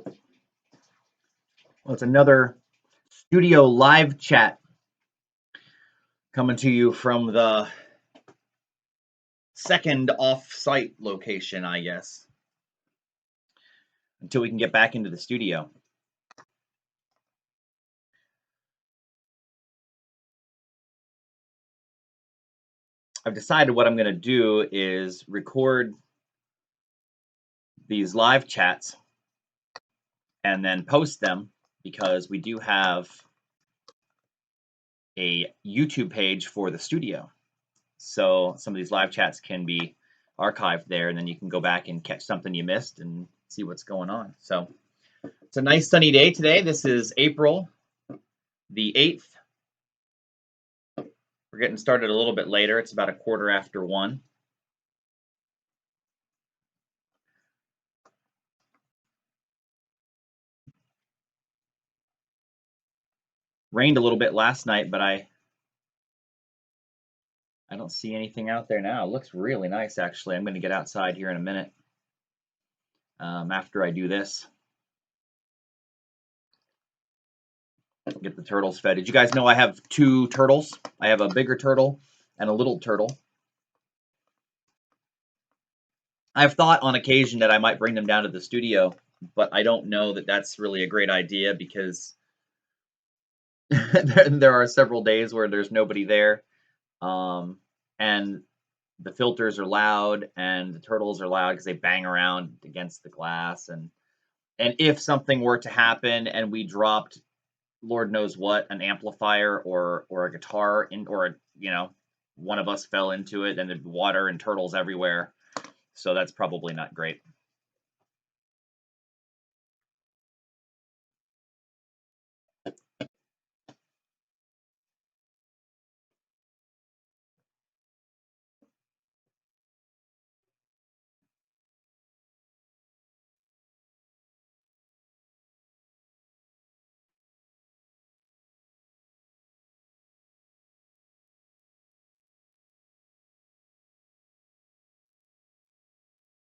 Well, it's another studio live chat coming to you from the second off-site location, I guess, until we can get back into the studio. I've decided what I'm going to do is record these live chats and then post them because we do have a YouTube page for the studio. So some of these live chats can be archived there, and then you can go back and catch something you missed and see what's going on. So it's a nice sunny day today. This is April the 8th. We're getting started a little bit later. It's about 1:15. Rained a little bit last night, but I don't see anything out there now. It looks really nice, actually. I'm going to get outside here in a minute after I do this. Get the turtles fed. Did you guys know I have two turtles? I have a bigger turtle and a little turtle. I've thought on occasion that I might bring them down to the studio, but I don't know that that's really a great idea because there are several days where there's nobody there, and the filters are loud and the turtles are loud because they bang around against the glass, and if something were to happen and we dropped Lord knows what, an amplifier or a guitar in, or one of us fell into it, and there'd be water and turtles everywhere. So that's probably not great.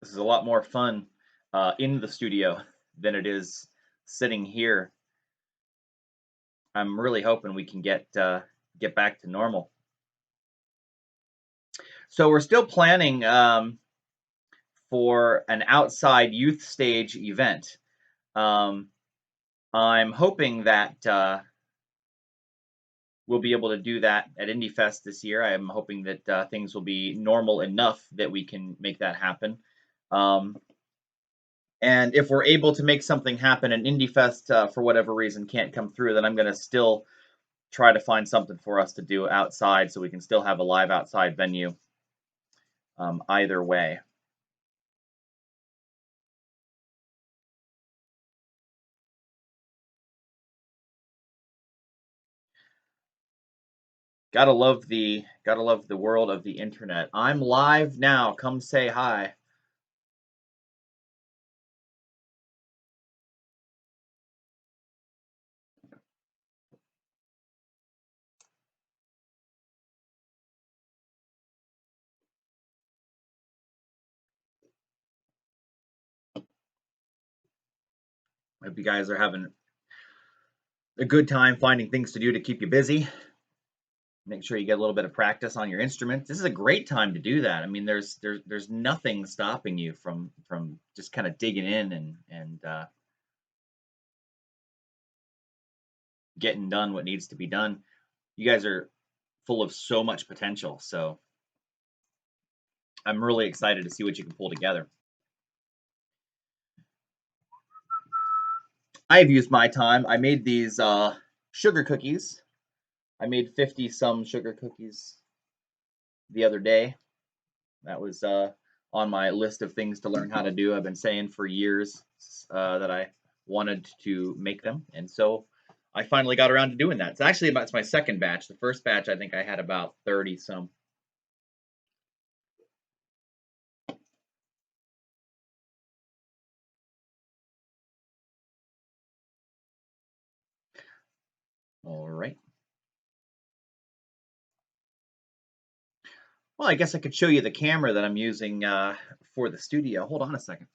This is a lot more fun in the studio than it is sitting here. I'm really hoping we can get back to normal. So we're still planning for an outside youth stage event. I'm hoping that we'll be able to do that at IndieFest this year. I'm hoping that things will be normal enough that we can make that happen. And if we're able to make something happen and IndieFest, for whatever reason, can't come through, then I'm going to still try to find something for us to do outside so we can still have a live outside venue either way. Gotta love the world of the internet. I'm live now. Come say hi. Hope you guys are having a good time finding things to do to keep you busy. Make sure you get a little bit of practice on your instruments. This is a great time to do that. I mean, there's nothing stopping you from just kind of digging in and getting done what needs to be done. You guys are full of so much potential, so I'm really excited to see what you can pull together. I've used my time. I made these sugar cookies. I made 50 some sugar cookies the other day. That was on my list of things to learn how to do. I've been saying for years that I wanted to make them, and so I finally got around to doing that. It's my second batch. The first batch, I think I had about 30 some. All right. Well, I guess I could show you the camera that I'm using for the studio. Hold on a second.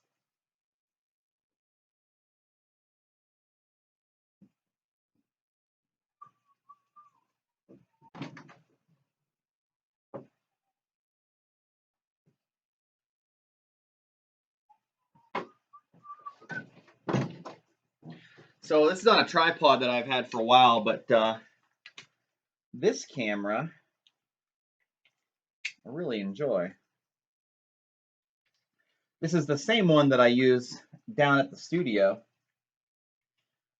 So this is on a tripod that I've had for a while, but this camera I really enjoy. This is the same one that I use down at the studio,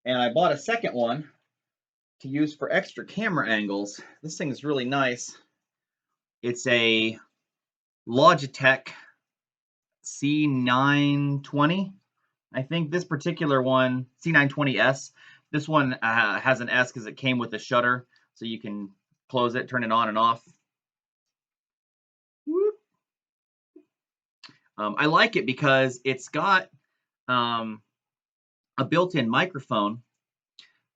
and I bought a second one to use for extra camera angles. This thing is really nice. It's a Logitech C920. I think this particular one, C920S, this one has an S because it came with a shutter, so you can close it, turn it on and off. I like it because it's got a built-in microphone,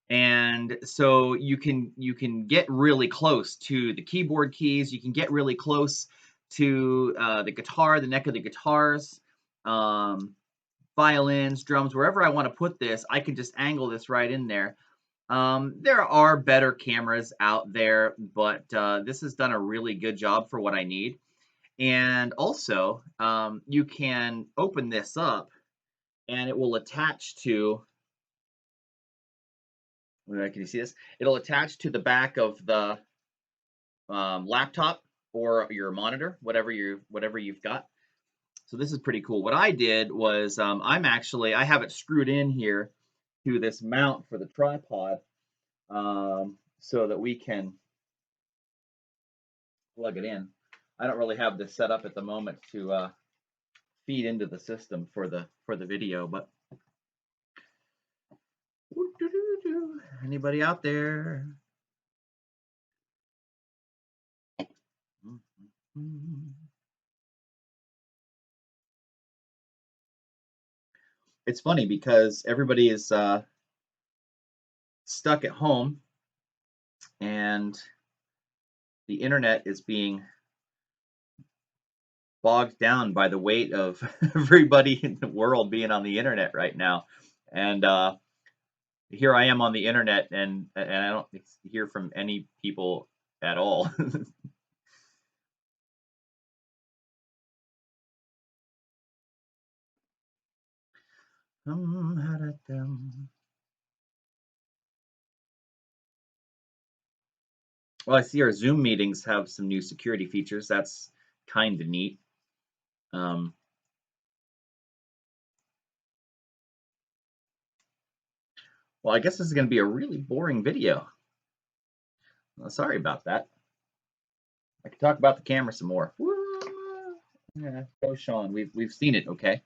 and so you can get really close to the keyboard keys. You can get really close to the guitar, the neck of the guitars, violins, drums, wherever I want to put this. I can just angle this right in there. There are better cameras out there, but this has done a really good job for what I need. And also, you can open this up and it will attach to, can you see this? It'll attach to the back of the laptop or your monitor, whatever you've got. So this is pretty cool. What I did was I have it screwed in here to this mount for the tripod, so that we can plug it in. I don't really have this set up at the moment to feed into the system for the video, but anybody out there? It's funny because everybody is stuck at home, and the internet is being bogged down by the weight of everybody in the world being on the internet right now. And here I am on the internet, and I don't hear from any people at all. Well, I see our Zoom meetings have some new security features. That's kind of neat. Well, I guess this is going to be a really boring video. Well, sorry about that. I can talk about the camera some more. Yeah, go Sean. We've seen it. Okay.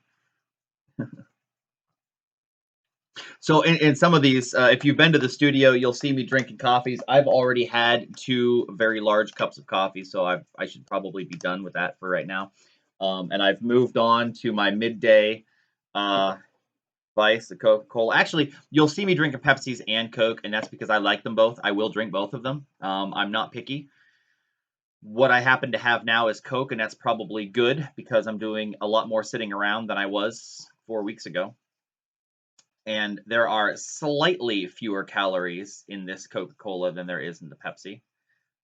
So in some of these, if you've been to the studio, you'll see me drinking coffees. I've already had 2 very large cups of coffee, so I should probably be done with that for right now. And I've moved on to my midday vice, the Coca-Cola. Actually, you'll see me drinking Pepsis and Coke, and that's because I like them both. I will drink both of them. I'm not picky. What I happen to have now is Coke, and that's probably good because I'm doing a lot more sitting around than I was 4 weeks ago. And there are slightly fewer calories in this Coca-Cola than there is in the Pepsi.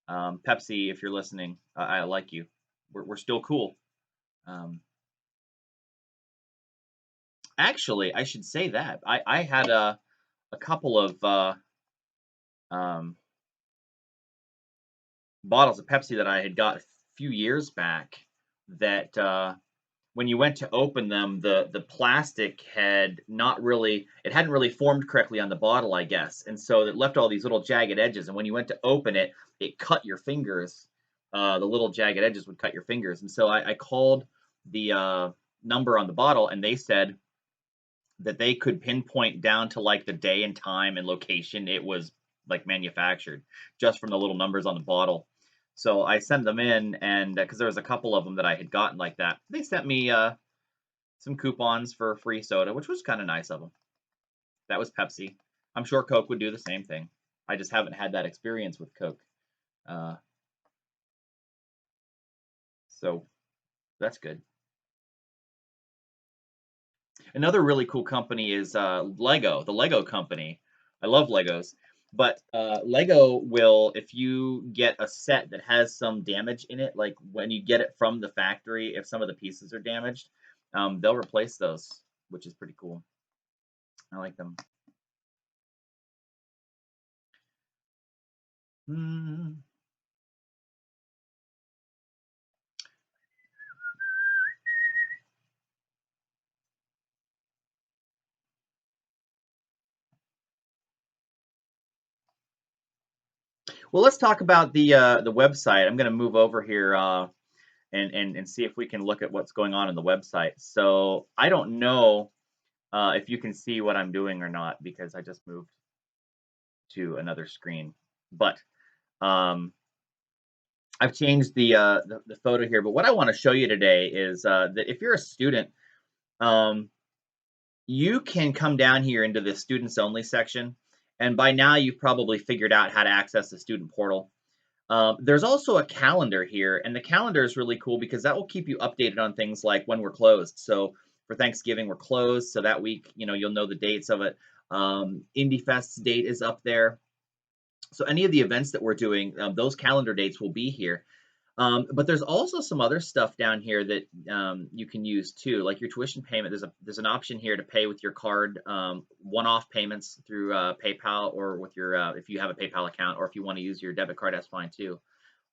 Pepsi, if you're listening, I like you. We're still cool. Actually, I should say that I had a couple of bottles of Pepsi that I had got a few years back that when you went to open them, the plastic had not really, it hadn't really formed correctly on the bottle, I guess, and so it left all these little jagged edges. And when you went to open it, it cut your fingers. The little jagged edges would cut your fingers, and so I called the number on the bottle, and they said that they could pinpoint down to like the day and time and location it was like manufactured just from the little numbers on the bottle. So I sent them in, and because there was a couple of them that I had gotten like that, they sent me some coupons for free soda, which was kind of nice of them. That was Pepsi. I'm sure Coke would do the same thing. I just haven't had that experience with Coke. So that's good. Another really cool company is Lego, the Lego company. I love Legos, but Lego will, if you get a set that has some damage in it, like when you get it from the factory, if some of the pieces are damaged, they'll replace those, which is pretty cool. I like them. Hmm. Well, let's talk about the website. I'm going to move over here and see if we can look at what's going on in the website. So I don't know if you can see what I'm doing or not because I just moved to another screen. But um, I've changed the photo here. But what I want to show you today is that if you're a student, um, you can come down here into the students only section. And by now, you've probably figured out how to access the student portal. There's also a calendar here, and the calendar is really cool because that will keep you updated on things like when we're closed. So for Thanksgiving, we're closed, so that week, you'll know the dates of it. Indie Fest's date is up there. So any of the events that we're doing, those calendar dates will be here. But there's also some other stuff down here that you can use too, like your tuition payment. There's an option here to pay with your card, one-off payments through PayPal or with your if you have a PayPal account, or if you want to use your debit card, that's fine too.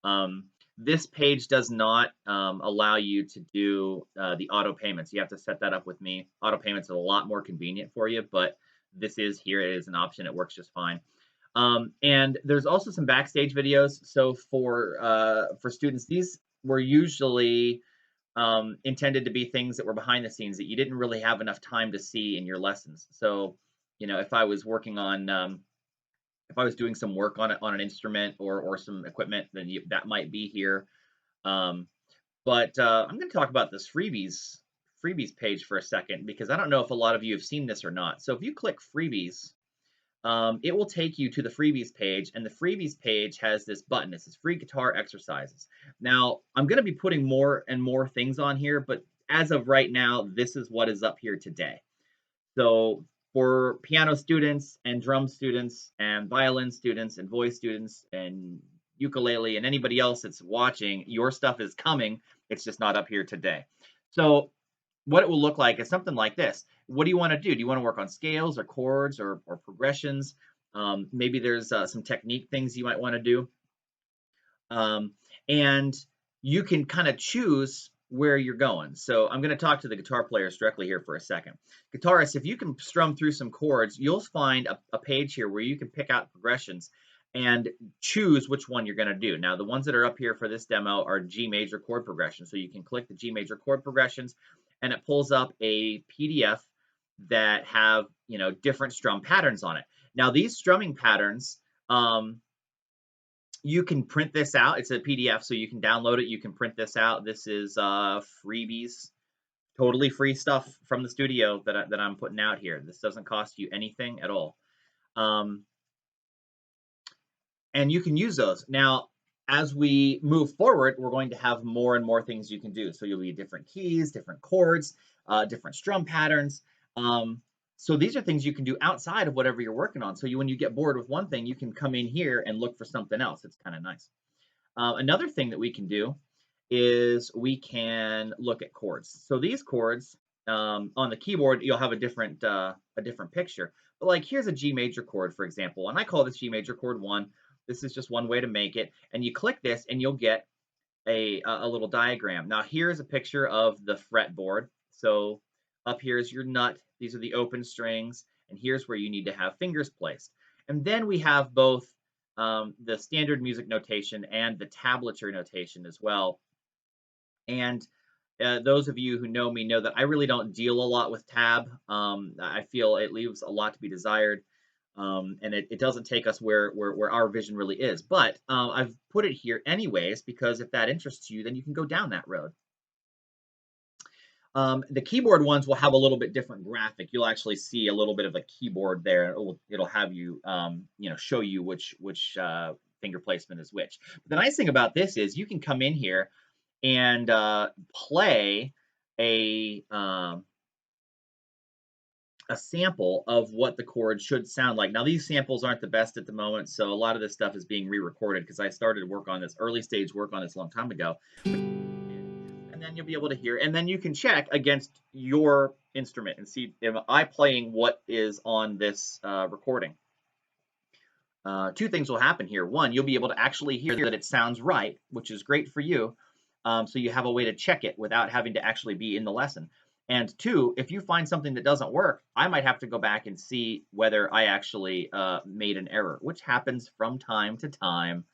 Um, this page does not allow you to do the auto payments. You have to set that up with me. Auto payments are a lot more convenient for you, but this is here. It is an option. It works just fine. And there's also some backstage videos. So for students, these were usually intended to be things that were behind the scenes that you didn't really have enough time to see in your lessons. So, if I was working on if I was doing some work on it on an instrument or some equipment, then that might be here. Um, but I'm going to talk about this freebies page for a second because I don't know if a lot of you have seen this or not. So if you click freebies, it will take you to the freebies page, and the freebies page has this button. It says free guitar exercises. Now, I'm going to be putting more and more things on here, but as of right now, this is what is up here today. So for piano students and drum students and violin students and voice students and ukulele and anybody else that's watching, your stuff is coming. It's just not up here today. So what it will look like is something like this. What do you want to do? Do you want to work on scales or chords or progressions? Maybe there's some technique things you might want to do. Um, and you can kind of choose where you're going. So I'm going to talk to the guitar players directly here for a second. Guitarists, if you can strum through some chords, you'll find a page here where you can pick out progressions and choose which one you're going to do. Now, the ones that are up here for this demo are G major chord progressions. So you can click the G major chord progressions, and it pulls up a PDF that have different strum patterns on it. Now, these strumming patterns, you can print this out. It's a PDF, so you can download it. You can print this out. This is freebies, totally free stuff from the studio that I'm putting out here. This doesn't cost you anything at all. Um, and you can use those. Now, as we move forward, we're going to have more and more things you can do. So you'll be different keys, different chords, different strum patterns. So these are things you can do outside of whatever you're working on. So when you get bored with one thing, you can come in here and look for something else. It's kind of nice. Another thing that we can do is we can look at chords. So these chords on the keyboard, you'll have a different picture. But like here's a G major chord, for example, and I call this G major chord 1. This is just one way to make it. And you click this, and you'll get a little diagram. Now here's a picture of the fretboard. So up here is your nut. These are the open strings, and here's where you need to have fingers placed. And then we have both the standard music notation and the tablature notation as well. And those of you who know me know that I really don't deal a lot with tab. I feel it leaves a lot to be desired. And it doesn't take us where our vision really is. But I've put it here anyways, because if that interests you, then you can go down that road. The keyboard ones will have a little bit different graphic. You'll actually see a little bit of a keyboard there. It'll have you, show you which finger placement is which. But the nice thing about this is you can come in here and play a sample of what the chord should sound like. Now, these samples aren't the best at the moment, so a lot of this stuff is being re-recorded because I started work on this, early stage work on this a long time ago. And then you'll be able to hear, and then you can check against your instrument and see, am I playing what is on this recording? two things will happen here. One, you'll be able to actually hear that it sounds right, which is great for you. So you have a way to check it without having to actually be in the lesson. And two, if you find something that doesn't work, I might have to go back and see whether I actually made an error, which happens from time to time.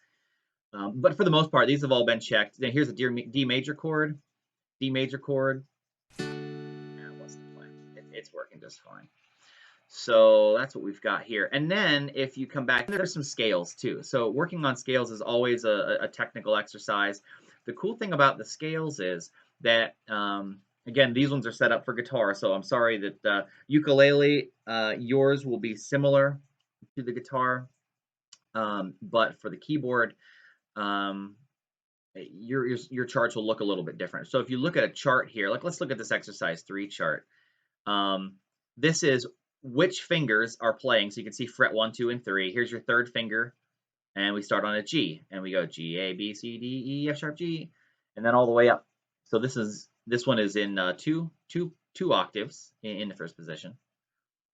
But for the most part, these have all been checked. Then here's a D major chord, D major chord. What's the point? It's working just fine. So that's what we've got here. And then if you come back, there's some scales too. So working on scales is always a technical exercise. The cool thing about the scales is that, again, these ones are set up for guitar. So I'm sorry that ukulele, yours will be similar to the guitar. But for the keyboard, um, your charts will look a little bit different. So if you look at a chart here, like let's look at this exercise 3 chart. This is which fingers are playing. So you can see fret 1, 2, and 3. Here's your third finger, and we start on a G, and we go G, A, B, C, D, E, F sharp, G, and then all the way up. So this one is in two octaves in the first position.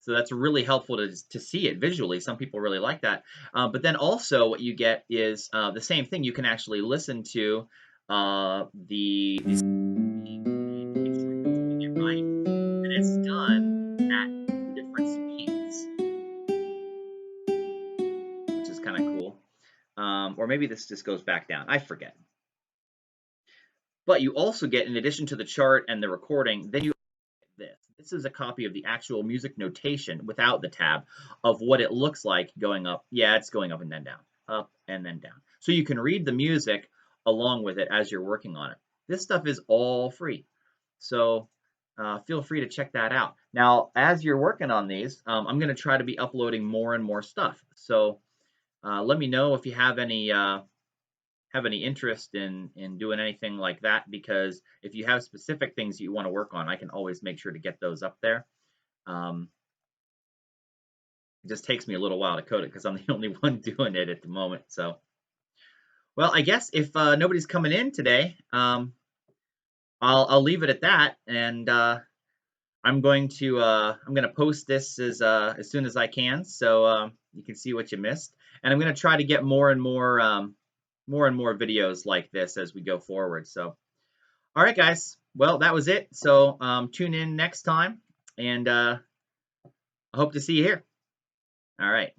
So that's really helpful to see it visually. Some people really like that. But then also what you get is the same thing. You can actually listen to the right, and it's done at different speeds, which is kind of cool. Or maybe this just goes back down. I forget. But you also get, in addition to the chart and the recording, then you get this. This is a copy of the actual music notation without the tab of what it looks like going up. Yeah, it's going up and then down, up and then down. So you can read the music along with it as you're working on it. This stuff is all free. So feel free to check that out. Now, as you're working on these, I'm going to try to be uploading more and more stuff. So let me know if you have any interest in doing anything like that, because if you have specific things you want to work on, I can always make sure to get those up there. It just takes me a little while to code it because I'm the only one doing it at the moment. So, well, I guess if nobody's coming in today, I'll leave it at that, and I'm going to post this as soon as I can, so you can see what you missed. And I'm going to try to get more and more videos like this as we go forward. So, all right, guys. Well, that was it. So tune in next time, and I hope to see you here. All right.